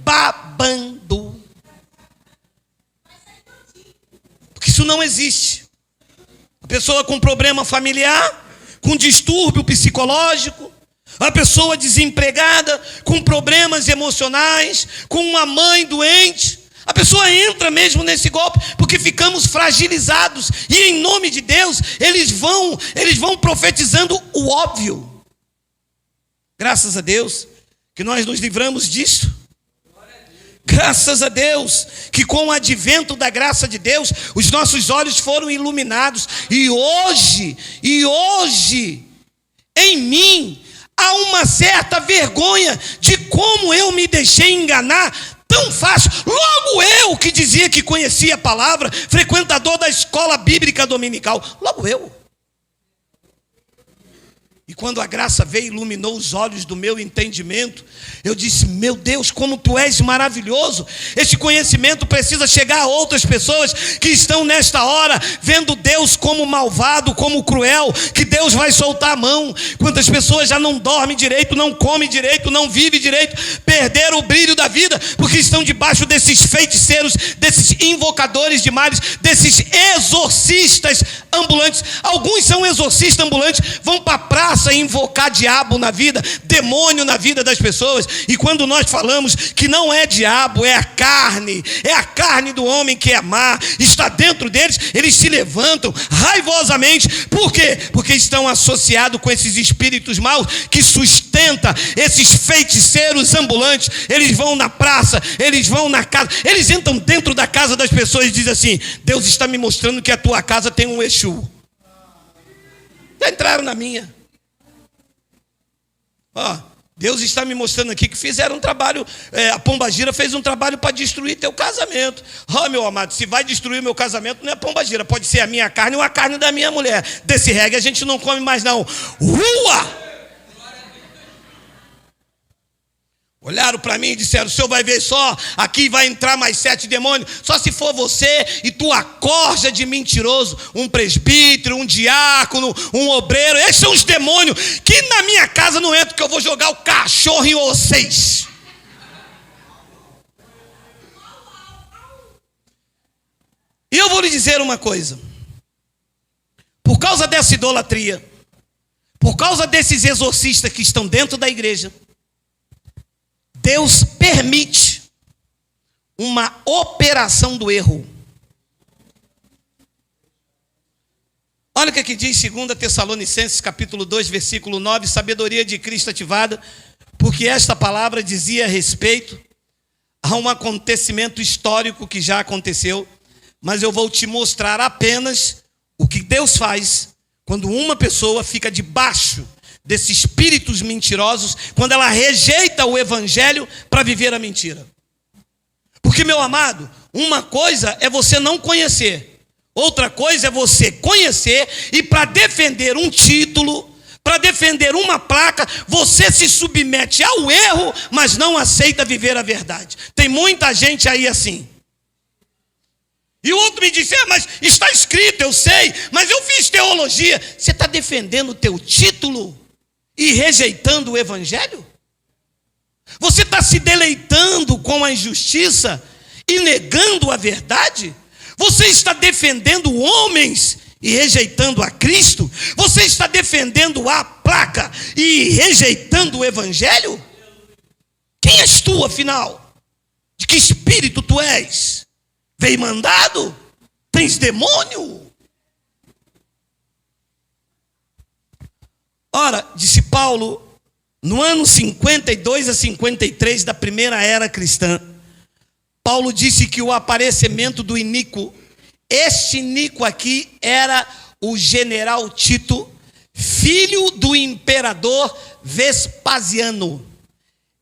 babando. Porque isso não existe. A pessoa com problema familiar, com distúrbio psicológico, a pessoa desempregada, com problemas emocionais, com uma mãe doente, a pessoa entra mesmo nesse golpe, porque ficamos fragilizados. E em nome de Deus, eles vão profetizando o óbvio. Graças a Deus que nós nos livramos disso. Graças a Deus que com o advento da graça de Deus, os nossos olhos foram iluminados. E hoje, em mim, há uma certa vergonha de como eu me deixei enganar tão fácil. Logo eu, que dizia que conhecia a palavra, frequentador da escola bíblica dominical, logo eu. E quando a graça veio e iluminou os olhos do meu entendimento, eu disse: meu Deus, como tu és maravilhoso. Este conhecimento precisa chegar a outras pessoas que estão nesta hora vendo Deus como malvado, como cruel, que Deus vai soltar a mão. Quantas pessoas já não dormem direito, não comem direito, não vivem direito, perderam o brilho da vida, porque estão debaixo desses feiticeiros, desses invocadores de males, desses exorcistas ambulantes. Alguns são exorcistas ambulantes, vão para a praça invocar diabo na vida, demônio na vida das pessoas. E quando nós falamos que não é diabo, é a carne do homem que é má, está dentro deles, eles se levantam raivosamente. Por quê? Porque estão associados com esses espíritos maus que sustentam esses feiticeiros ambulantes. Eles vão na praça, eles vão na casa, eles entram dentro da casa das pessoas e dizem assim: Deus está me mostrando que a tua casa tem um Exu. Já entraram na minha. Deus está me mostrando aqui que fizeram um trabalho, a Pombagira fez um trabalho para destruir teu casamento. Meu amado, se vai destruir meu casamento, não é Pombagira, pode ser a minha carne ou a carne da minha mulher. Desse reggae a gente não come mais não. Rua! Olharam para mim e disseram: o senhor vai ver só, aqui vai entrar mais 7 demônios, só se for você e tua corja de mentiroso, um presbítero, um diácono, um obreiro. Esses são os demônios que na minha casa não entram, que eu vou jogar o cachorro em vocês. E eu vou lhe dizer uma coisa: por causa dessa idolatria, por causa desses exorcistas que estão dentro da igreja, Deus permite uma operação do erro. Olha o que aqui diz 2 Tessalonicenses capítulo 2, versículo 9, sabedoria de Cristo ativada, porque esta palavra dizia respeito a um acontecimento histórico que já aconteceu, mas eu vou te mostrar apenas o que Deus faz quando uma pessoa fica debaixo desses espíritos mentirosos, quando ela rejeita o evangelho para viver a mentira. Porque, meu amado, uma coisa é você não conhecer, outra coisa é você conhecer e para defender um título, para defender uma placa, você se submete ao erro, mas não aceita viver a verdade. Tem muita gente aí assim. E o outro me disse: mas está escrito, eu sei, mas eu fiz teologia. Você está defendendo o teu título e rejeitando o evangelho? Você está se deleitando com a injustiça e negando a verdade? Você está defendendo homens e rejeitando a Cristo? Você está defendendo a placa e rejeitando o evangelho? Quem és tu, afinal? De que espírito tu és? Veio mandado? Tens demônio? Ora, disse Paulo, no ano 52 a 53 da primeira era cristã, Paulo disse que o aparecimento do iníquo, este iníquo aqui era o general Tito, filho do imperador Vespasiano.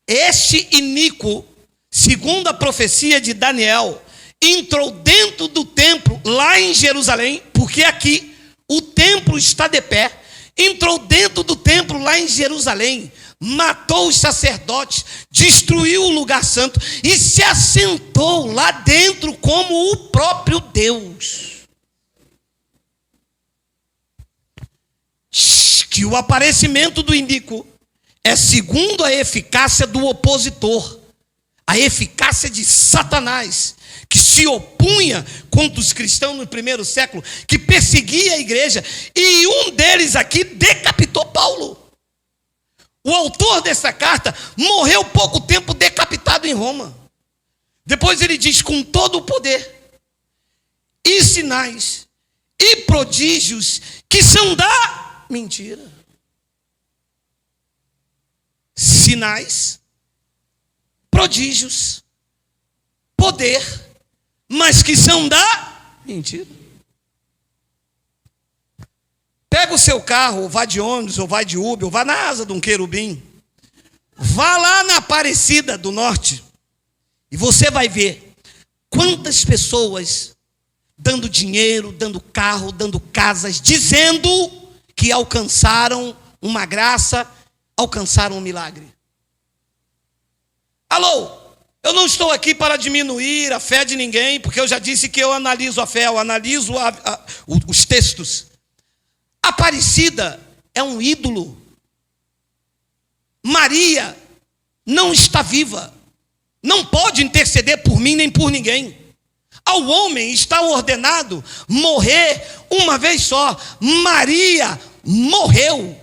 Este iníquo, segundo a profecia de Daniel, entrou dentro do templo lá em Jerusalém, porque aqui o templo está de pé. Entrou dentro do templo lá em Jerusalém, matou os sacerdotes, destruiu o lugar santo e se assentou lá dentro como o próprio Deus. Que o aparecimento do iníquo é segundo a eficácia do opositor, a eficácia de Satanás, que se opunha contra os cristãos no primeiro século, que perseguia a igreja, e um deles aqui decapitou Paulo. O autor dessa carta morreu pouco tempo decapitado em Roma. Depois ele diz: com todo o poder e sinais e prodígios que são da mentira. Sinais, prodígios, poder, mas que são da mentira. Pega o seu carro, ou vá de ônibus, ou vá de Uber, ou vá na asa de um querubim. Vá lá na Aparecida do Norte e você vai ver quantas pessoas dando dinheiro, dando carro, dando casas, dizendo que alcançaram uma graça, alcançaram um milagre. Alô, eu não estou aqui para diminuir a fé de ninguém, porque eu já disse que eu analiso a fé, eu analiso os textos. Aparecida é um ídolo. Maria não está viva, não pode interceder por mim nem por ninguém. Ao homem está ordenado morrer uma vez só. Maria morreu.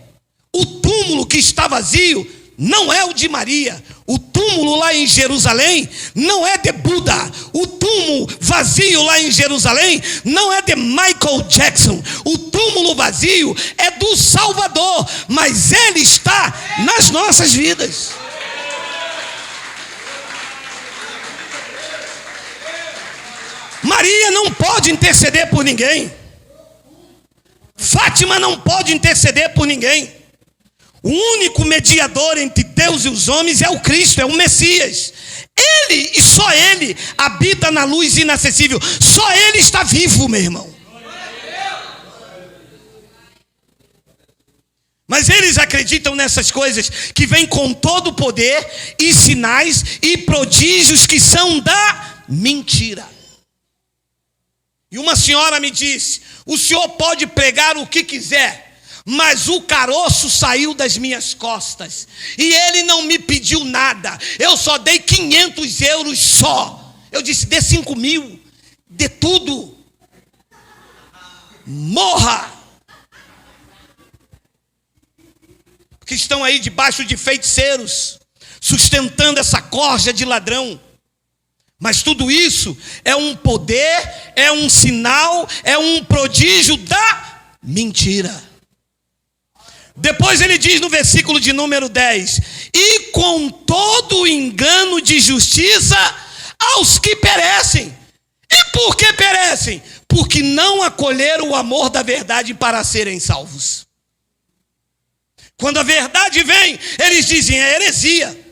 O túmulo que está vazio não é o de Maria. O túmulo lá em Jerusalém não é de Buda. O túmulo vazio lá em Jerusalém não é de Michael Jackson. O túmulo vazio é do Salvador, mas ele está nas nossas vidas. Maria não pode interceder por ninguém. Fátima não pode interceder por ninguém. O único mediador entre Deus e os homens é o Cristo, é o Messias. Ele e só ele habita na luz inacessível. Só ele está vivo, meu irmão. Mas eles acreditam nessas coisas que vêm com todo o poder e sinais e prodígios que são da mentira. E uma senhora me disse: o senhor pode pregar o que quiser, mas o caroço saiu das minhas costas. E ele não me pediu nada. Eu só dei 500 euros só. Eu disse: dê 5 mil. Dê tudo. Morra. Que estão aí debaixo de feiticeiros, sustentando essa corja de ladrão. Mas tudo isso é um poder, é um sinal, é um prodígio da mentira. Depois ele diz no versículo de número 10: e com todo o engano de justiça aos que perecem. E por que perecem? Porque não acolheram o amor da verdade para serem salvos. Quando a verdade vem, eles dizem: é heresia.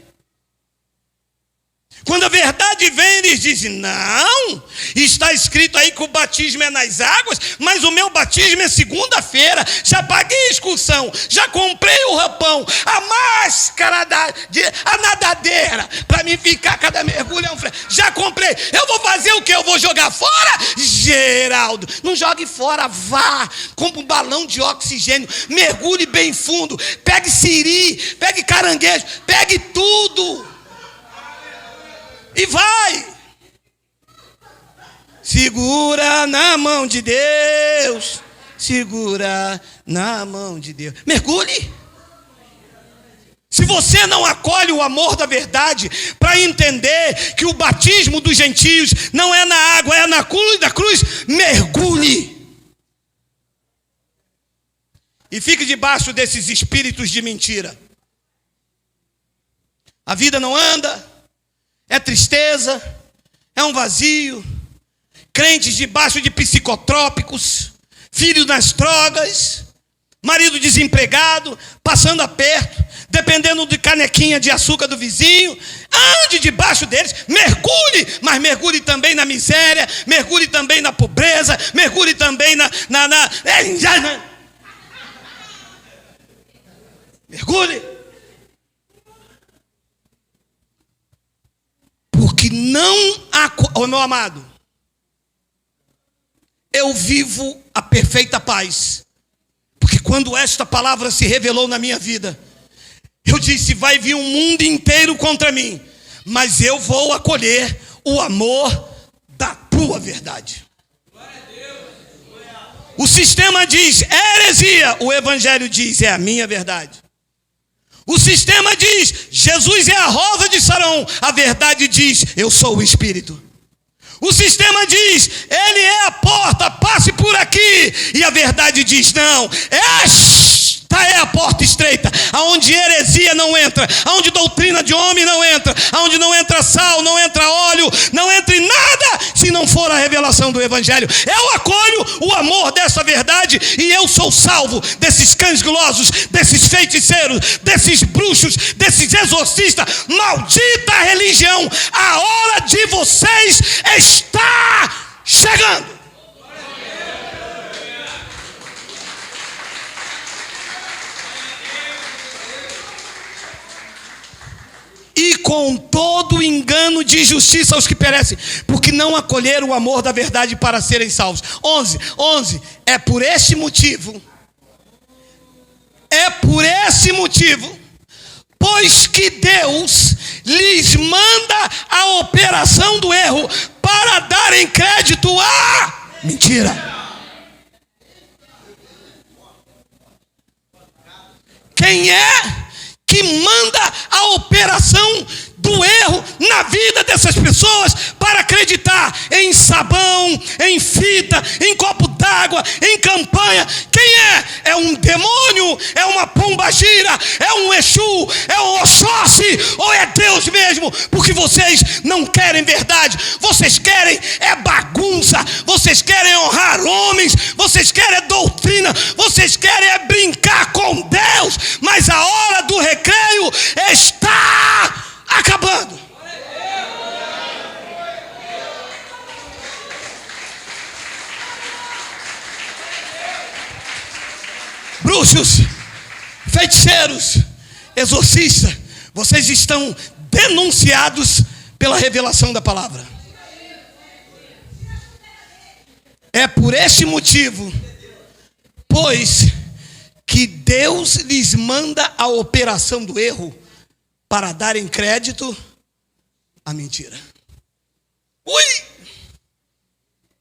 Quando a verdade vem, eles dizem: não, está escrito aí que o batismo é nas águas, mas o meu batismo é segunda-feira. Já paguei a excursão, já comprei o roupão, a máscara, a nadadeira, para me ficar cada mergulho é um freio. Já comprei. Eu vou fazer o quê? Eu vou jogar fora? Geraldo, não jogue fora, vá, compre um balão de oxigênio, mergulhe bem fundo, pegue siri, pegue caranguejo, pegue tudo. E vai. Segura na mão de Deus. Segura na mão de Deus. Mergulhe. Se você não acolhe o amor da verdade para entender que o batismo dos gentios não é na água, é na cruz da cruz, mergulhe. E fique debaixo desses espíritos de mentira. A vida não anda. É tristeza, é um vazio, crentes debaixo de psicotrópicos, filhos nas drogas, marido desempregado, passando aperto, dependendo de canequinha de açúcar do vizinho. Ande debaixo deles, mergulhe, mas mergulhe também na miséria, mergulhe também na pobreza, mergulhe também mergulhe. Porque não há, oh, meu amado, eu vivo a perfeita paz. Porque quando esta palavra se revelou na minha vida, eu disse: vai vir um mundo inteiro contra mim, mas eu vou acolher o amor da tua verdade. O sistema diz: é heresia. O evangelho diz: é a minha verdade. O sistema diz: Jesus é a rosa de Saron. A verdade diz: eu sou o Espírito. O sistema diz: ele é a porta, passe por aqui. E a verdade diz: não, esta é a porta estreita, aonde heresia não entra, aonde doutrina de homem não entra, aonde não entra sal, não entra óleo, não entra em nada, se não for por a revelação do Evangelho. Eu acolho o amor dessa verdade e eu sou salvo desses cães gulosos, desses feiticeiros, desses bruxos, desses exorcistas. Maldita religião, a hora de vocês está chegando. E com todo engano de justiça aos que perecem, porque não acolheram o amor da verdade para serem salvos. 11, é por este motivo, pois que Deus lhes manda a operação do erro para darem crédito à mentira. Quem é que manda a operação do erro na vida dessas pessoas para acreditar em sabão, em fita, em copo d'água, em campanha? Quem é? É um demônio? É uma pombagira? É um Exu? É um Oxóssi? Ou é Deus mesmo? Porque vocês não querem verdade, vocês querem é bagunça, vocês querem honrar homens, vocês querem doutrina, vocês querem é brincar com Deus, mas a hora do recreio está acabando. Bruxos, feiticeiros, exorcistas, vocês estão denunciados pela revelação da palavra. É por este motivo, pois que Deus lhes manda a operação do erro para darem crédito à mentira. Ui!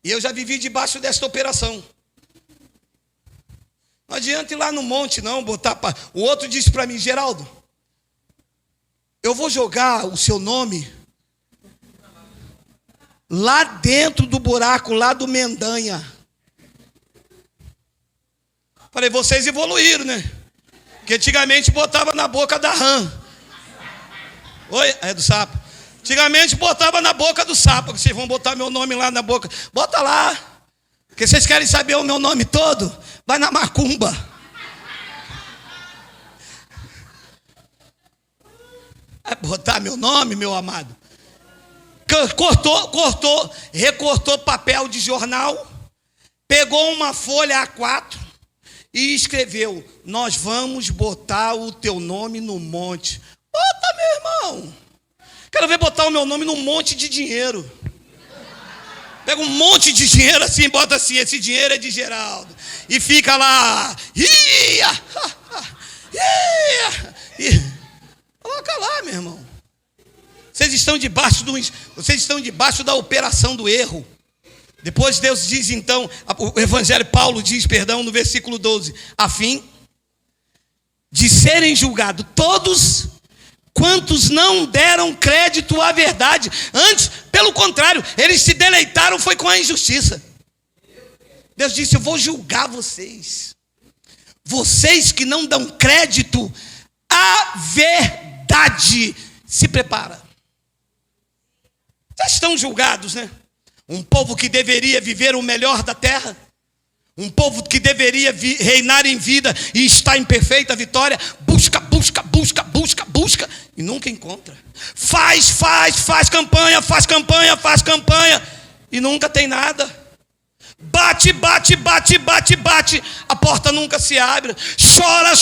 E eu já vivi debaixo desta operação. Não adianta ir lá no monte não, botar... O outro disse para mim: Geraldo, eu vou jogar o seu nome lá dentro do buraco, lá do Mendanha. Falei, vocês evoluíram, né? Porque antigamente botava na boca da rã. Oi? É do sapo. Antigamente botava na boca do sapo. Vocês vão botar meu nome lá na boca. Bota lá. Porque vocês querem saber o meu nome todo? Vai na macumba. Vai botar meu nome, meu amado. Recortou papel de jornal, pegou uma folha A4 e escreveu: nós vamos botar o teu nome no monte. Bota, meu irmão. Quero ver botar o meu nome num monte de dinheiro. Pega um monte de dinheiro assim, bota assim: esse dinheiro é de Geraldo. E fica lá. Coloca lá, meu irmão. Vocês estão debaixo da operação do erro. Depois Deus diz então, o Evangelho, Paulo diz, perdão, no versículo 12: a fim de serem julgados todos quantos não deram crédito à verdade. Antes, pelo contrário, eles se deleitaram foi com a injustiça. Deus disse: eu vou julgar vocês. Vocês que não dão crédito à verdade. Se prepara. Já estão julgados, né? Um povo que deveria viver o melhor da terra, um povo que deveria reinar em vida e está em perfeita vitória, busca e nunca encontra. Faz campanha e nunca tem nada. Bate, a porta nunca se abre. Chora,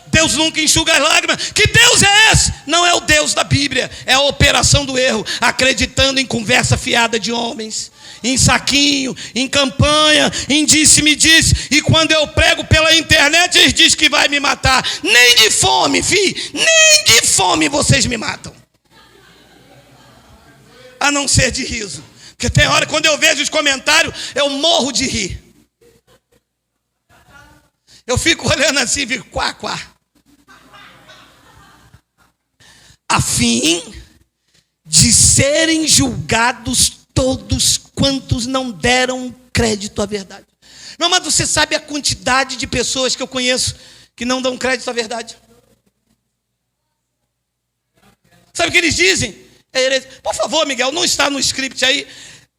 Deus nunca enxuga as lágrimas. Que Deus é esse? Não é o Deus da Bíblia, é a operação do erro, acreditando em conversa fiada de homens, em saquinho, em campanha, em disse-me disse. E quando eu prego pela internet, eles dizem que vai me matar. Nem de fome, nem de fome vocês me matam, a não ser de riso. Porque tem hora, quando eu vejo os comentários, eu morro de rir. Eu fico olhando assim e fico quá. A fim de serem julgados todos quantos não deram crédito à verdade. Meu amado, você sabe a quantidade de pessoas que eu conheço que não dão crédito à verdade? Sabe o que eles dizem? Por favor, Miguel, não está no script aí.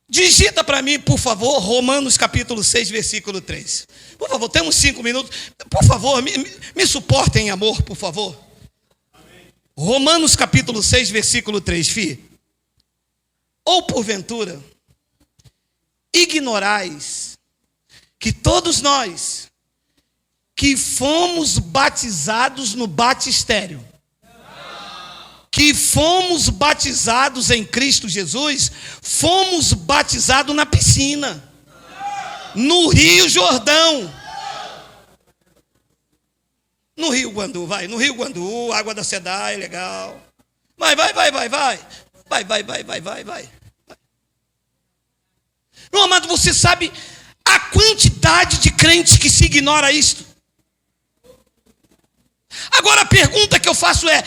Digita para mim, por favor, Romanos capítulo 6, versículo 3. Por favor, temos 5 minutos. Por favor, me suportem em amor, por favor. Amém. Romanos capítulo 6, versículo 3, ou porventura, ignorais que todos nós que fomos batizados no batistério, que fomos batizados em Cristo Jesus, fomos batizados na piscina, no Rio Jordão, no Rio Guandu, vai, no Rio Guandu, água da Cedar, é legal, vai, meu amado, você sabe a quantidade de crentes que se ignora isto? Agora a pergunta que eu faço é: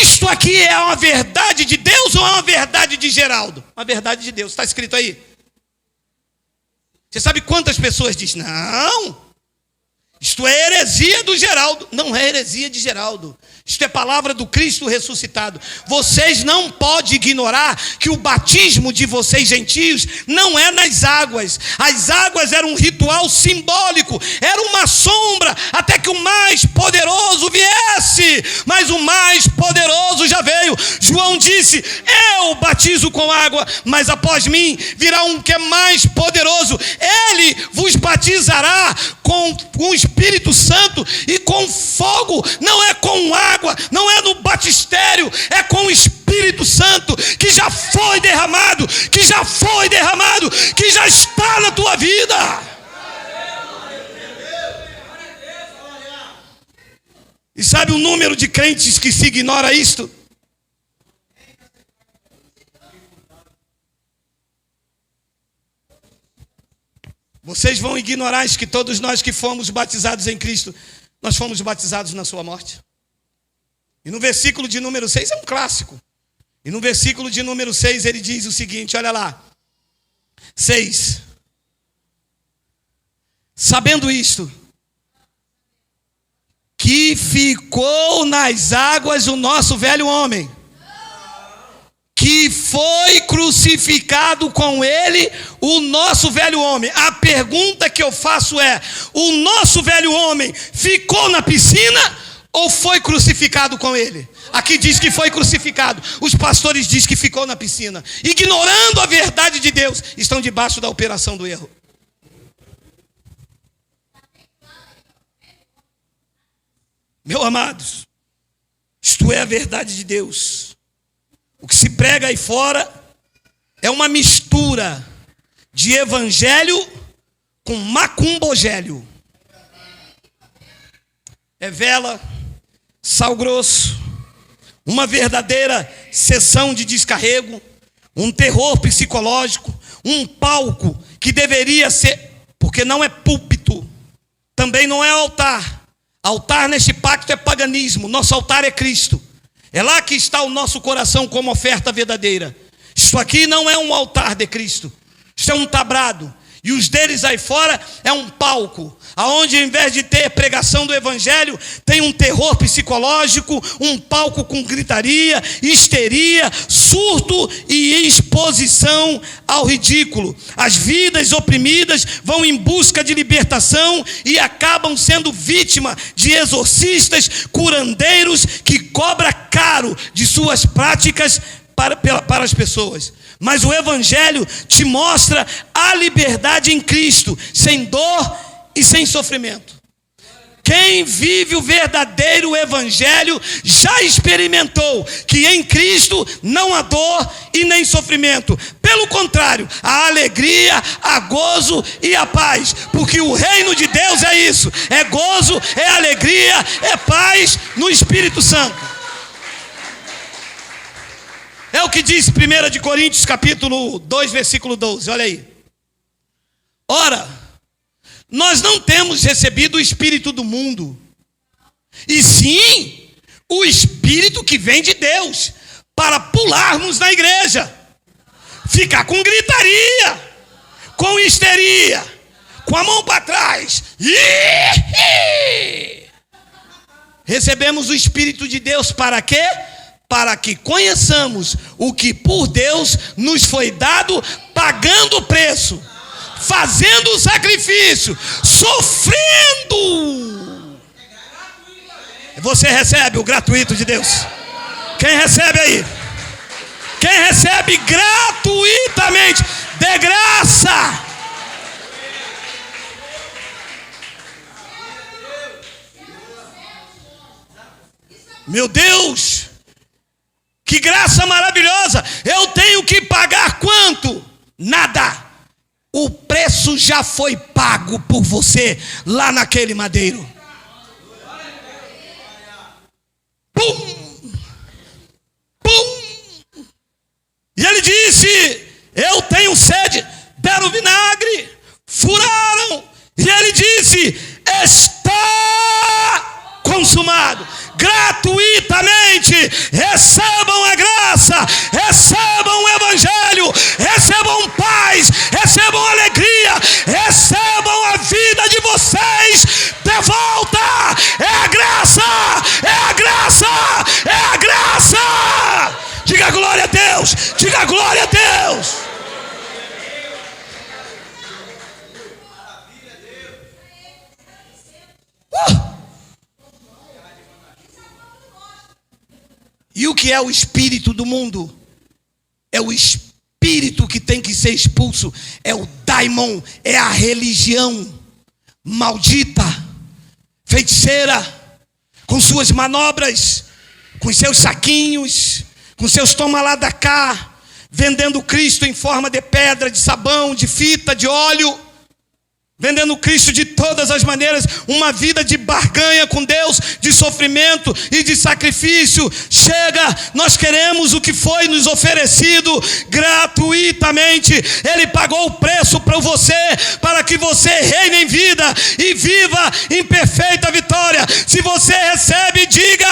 isto aqui é uma verdade de Deus ou é uma verdade de Geraldo? Uma verdade de Deus, está escrito aí. Você sabe quantas pessoas dizem: não, isto é heresia do Geraldo? Não é heresia de Geraldo. Isto é palavra do Cristo ressuscitado. Vocês não podem ignorar que o batismo de vocês gentios não é nas águas. As águas eram um ritual simbólico, era uma sombra até que o mais poderoso viesse. Mas o mais poderoso já veio. João disse: eu batizo com água, mas após mim virá um que é mais poderoso. Ele vos batizará com o Espírito Santo e com fogo. Não é com água, não é no batistério, é com o Espírito Santo, que já foi derramado, que já está na tua vida. E sabe o número de crentes que se ignora isto? Vocês vão ignorar que todos nós que fomos batizados em Cristo, nós fomos batizados na sua morte. E no versículo de número 6 é um clássico. E no versículo de número 6 ele diz o seguinte, olha lá. 6. Sabendo isto, que ficou nas águas o nosso velho homem, que foi crucificado com ele o nosso velho homem. A pergunta que eu faço é: o nosso velho homem ficou na piscina ou foi crucificado com ele? Aqui diz que foi crucificado. Os pastores dizem que ficou na piscina. Ignorando a verdade de Deus, estão debaixo da operação do erro. Meus amados, isto é a verdade de Deus. O que se prega aí fora é uma mistura de evangelho com macumbogélio. É vela, sal grosso, uma verdadeira sessão de descarrego, um terror psicológico, um palco que deveria ser, porque não é púlpito, também não é altar. Altar neste pacto é paganismo, nosso altar é Cristo. É lá que está o nosso coração como oferta verdadeira. Isto aqui não é um altar de Cristo, isto é um tabrado. E os deles aí fora é um palco, aonde ao invés de ter pregação do evangelho, tem um terror psicológico, um palco com gritaria, histeria, surto e exposição ao ridículo. As vidas oprimidas vão em busca de libertação e acabam sendo vítima de exorcistas, curandeiros que cobram caro de suas práticas para as pessoas. Mas o evangelho te mostra a liberdade em Cristo, sem dor e sem sofrimento. Quem vive o verdadeiro evangelho já experimentou que em Cristo não há dor e nem sofrimento. Pelo contrário, há alegria, há gozo e a paz. Porque o reino de Deus é isso: é gozo, é alegria, é paz no Espírito Santo. É o que diz 1 de Coríntios capítulo 2, versículo 12, olha aí. Ora, nós não temos recebido o Espírito do mundo, e sim o Espírito que vem de Deus, para pularmos na igreja, ficar com gritaria, com histeria, com a mão para trás. Recebemos o Espírito de Deus para quê? Para que conheçamos o que por Deus nos foi dado pagando o preço, fazendo o sacrifício, sofrendo. Você recebe o gratuito de Deus? Quem recebe aí? Quem recebe gratuitamente, de graça? Meu Deus, que graça maravilhosa! Eu tenho que pagar quanto? Nada. O preço já foi pago por você lá naquele madeiro. Pum! Pum! E ele disse: eu tenho sede. Deram vinagre, furaram. E ele disse: está consumado. Gratuitamente recebam a graça, recebam o evangelho, recebam paz, recebam alegria, recebam a vida de vocês de volta. É a graça, é a graça, é a graça. Diga glória a Deus, diga glória a Deus. E o que é o espírito do mundo? É o espírito que tem que ser expulso. É o daimon, é a religião maldita, feiticeira, com suas manobras, com seus saquinhos, com seus toma lá da cá, vendendo Cristo em forma de pedra, de sabão, de fita, de óleo. Vendendo Cristo de todas as maneiras, uma vida de barganha com Deus, de sofrimento e de sacrifício. Chega, nós queremos o que foi nos oferecido gratuitamente. Ele pagou o preço para você, para que você reine em vida e viva em perfeita vitória. Se você recebe, diga